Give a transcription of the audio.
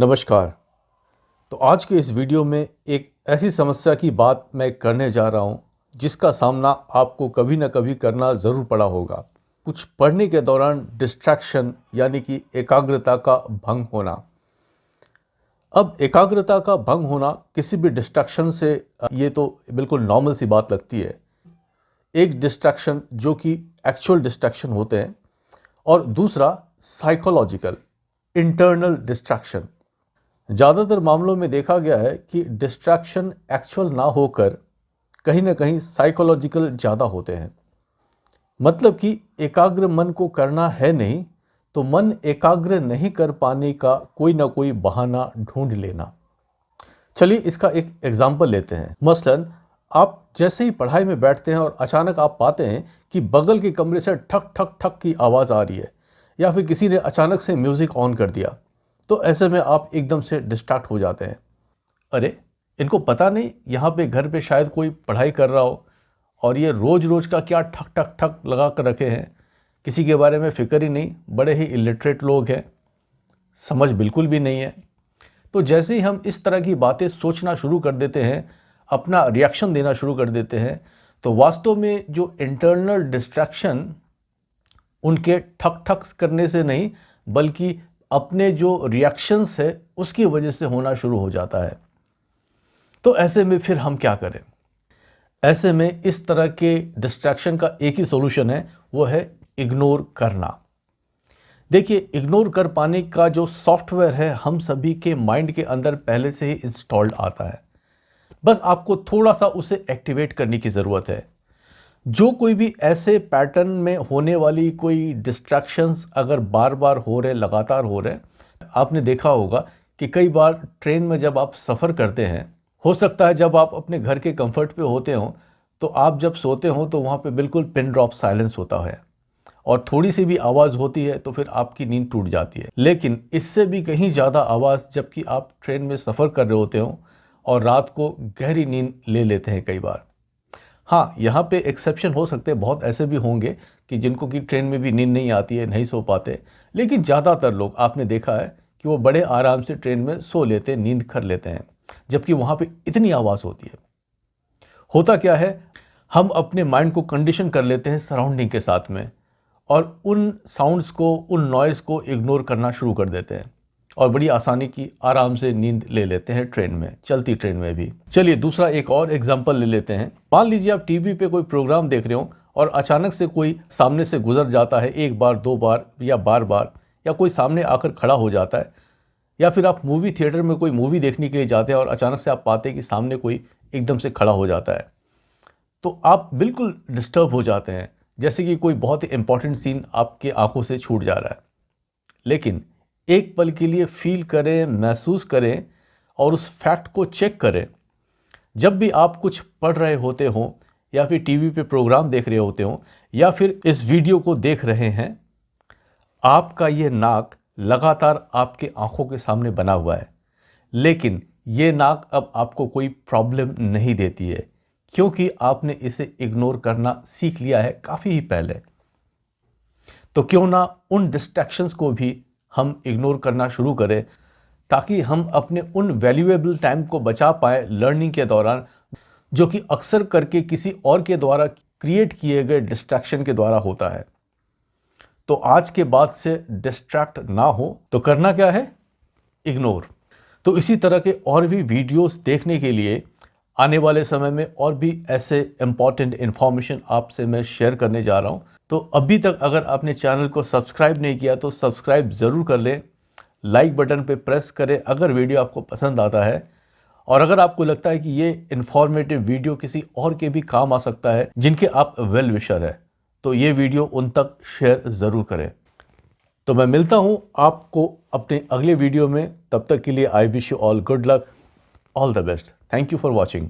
नमस्कार। तो आज के इस वीडियो में एक ऐसी समस्या की बात मैं करने जा रहा हूँ जिसका सामना आपको कभी ना कभी करना ज़रूर पड़ा होगा। कुछ पढ़ने के दौरान डिस्ट्रैक्शन यानी कि एकाग्रता का भंग होना। अब एकाग्रता का भंग होना किसी भी डिस्ट्रैक्शन से ये तो बिल्कुल नॉर्मल सी बात लगती है। एक डिस्ट्रैक्शन जो कि एक्चुअल डिस्ट्रैक्शन होते हैं और दूसरा साइकोलॉजिकल इंटरनल डिस्ट्रैक्शन। ज़्यादातर मामलों में देखा गया है कि डिस्ट्रैक्शन एक्चुअल ना होकर कहीं ना कहीं साइकोलॉजिकल ज़्यादा होते हैं। मतलब कि एकाग्र मन को करना है नहीं तो मन एकाग्र नहीं कर पाने का कोई ना कोई बहाना ढूंढ लेना। चलिए इसका एक एग्जाम्पल लेते हैं। मसलन आप जैसे ही पढ़ाई में बैठते हैं और अचानक आप पाते हैं कि बगल के कमरे से ठक ठक ठक की आवाज़ आ रही है या फिर किसी ने अचानक से म्यूज़िक ऑन कर दिया। तो ऐसे में आप एकदम से डिस्ट्रैक्ट हो जाते हैं। अरे इनको पता नहीं यहाँ पे घर पे शायद कोई पढ़ाई कर रहा हो और ये रोज़ रोज़ का क्या ठक ठक ठक लगा कर रखे हैं। किसी के बारे में फ़िक्र ही नहीं, बड़े ही इलिटरेट लोग हैं, समझ बिल्कुल भी नहीं है। तो जैसे ही हम इस तरह की बातें सोचना शुरू कर देते हैं, अपना रिएक्शन देना शुरू कर देते हैं, तो वास्तव में जो इंटरनल डिस्ट्रैक्शन उनके ठक ठक करने से नहीं बल्कि अपने जो रिएक्शंस है उसकी वजह से होना शुरू हो जाता है। तो ऐसे में फिर हम क्या करें? ऐसे में इस तरह के डिस्ट्रैक्शन का एक ही सॉल्यूशन है, वो है इग्नोर करना। देखिए, इग्नोर कर पाने का जो सॉफ्टवेयर है हम सभी के माइंड के अंदर पहले से ही इंस्टॉल्ड आता है। बस आपको थोड़ा सा उसे एक्टिवेट करने की ज़रूरत है। जो कोई भी ऐसे पैटर्न में होने वाली कोई डिस्ट्रैक्शंस अगर बार बार हो रहे, लगातार हो रहे, आपने देखा होगा कि कई बार ट्रेन में जब आप सफ़र करते हैं, हो सकता है जब आप अपने घर के कंफर्ट पे होते हो तो आप जब सोते हो तो वहाँ पे बिल्कुल पिन ड्रॉप साइलेंस होता है और थोड़ी सी भी आवाज़ होती है तो फिर आपकी नींद टूट जाती है। लेकिन इससे भी कहीं ज़्यादा आवाज़ जबकि आप ट्रेन में सफ़र कर रहे होते हो और रात को गहरी नींद ले लेते हैं कई बार। हाँ, यहाँ पे एक्सेप्शन हो सकते हैं, बहुत ऐसे भी होंगे कि जिनको कि ट्रेन में भी नींद नहीं आती है, नहीं सो पाते, लेकिन ज़्यादातर लोग आपने देखा है कि वो बड़े आराम से ट्रेन में सो लेते हैं, नींद कर लेते हैं, जबकि वहाँ पे इतनी आवाज़ होती है। होता क्या है, हम अपने माइंड को कंडीशन कर लेते हैं सराउंडिंग के साथ में और उन साउंड्स को, उन नॉइज़ को इग्नोर करना शुरू कर देते हैं और बड़ी आसानी की आराम से नींद ले लेते हैं ट्रेन में, चलती ट्रेन में भी। चलिए दूसरा एक और एग्जांपल ले लेते हैं। मान लीजिए आप टीवी पे कोई प्रोग्राम देख रहे हो और अचानक से कोई सामने से गुजर जाता है, एक बार, दो बार या बार बार, या कोई सामने आकर खड़ा हो जाता है, या फिर आप मूवी थिएटर में कोई मूवी देखने के लिए जाते हैं और अचानक से आप पाते हैं कि सामने कोई एकदम से खड़ा हो जाता है, तो आप बिल्कुल डिस्टर्ब हो जाते हैं, जैसे कि कोई बहुत ही इंपॉर्टेंट सीन आपके आंखों से छूट जा रहा है। लेकिन एक पल के लिए फील करें, महसूस करें और उस फैक्ट को चेक करें। जब भी आप कुछ पढ़ रहे होते हो या फिर टीवी पे प्रोग्राम देख रहे होते हो या फिर इस वीडियो को देख रहे हैं, आपका ये नाक लगातार आपके आंखों के सामने बना हुआ है, लेकिन ये नाक अब आपको कोई प्रॉब्लम नहीं देती है क्योंकि आपने इसे इग्नोर करना सीख लिया है काफ़ी ही पहले। तो क्यों ना उन डिस्ट्रैक्शंस को भी हम इग्नोर करना शुरू करें ताकि हम अपने उन वैल्यूएबल टाइम को बचा पाए लर्निंग के दौरान, जो कि अक्सर करके किसी और के द्वारा क्रिएट किए गए डिस्ट्रैक्शन के द्वारा होता है। तो आज के बाद से डिस्ट्रैक्ट ना हो तो करना क्या है? इग्नोर। तो इसी तरह के और भी वीडियोस देखने के लिए आने वाले समय में और भी ऐसे इंपॉर्टेंट इन्फॉर्मेशन आपसे मैं शेयर करने जा रहा हूँ। तो अभी तक अगर आपने चैनल को सब्सक्राइब नहीं किया तो सब्सक्राइब ज़रूर कर लें, लाइक बटन पे प्रेस करें अगर वीडियो आपको पसंद आता है, और अगर आपको लगता है कि ये इन्फॉर्मेटिव वीडियो किसी और के भी काम आ सकता है जिनके आप वेल विशर है, तो ये वीडियो उन तक शेयर ज़रूर करें। तो मैं मिलता हूँ आपको अपने अगले वीडियो में, तब तक के लिए I wish you all good luck, all the best. Thank you for watching.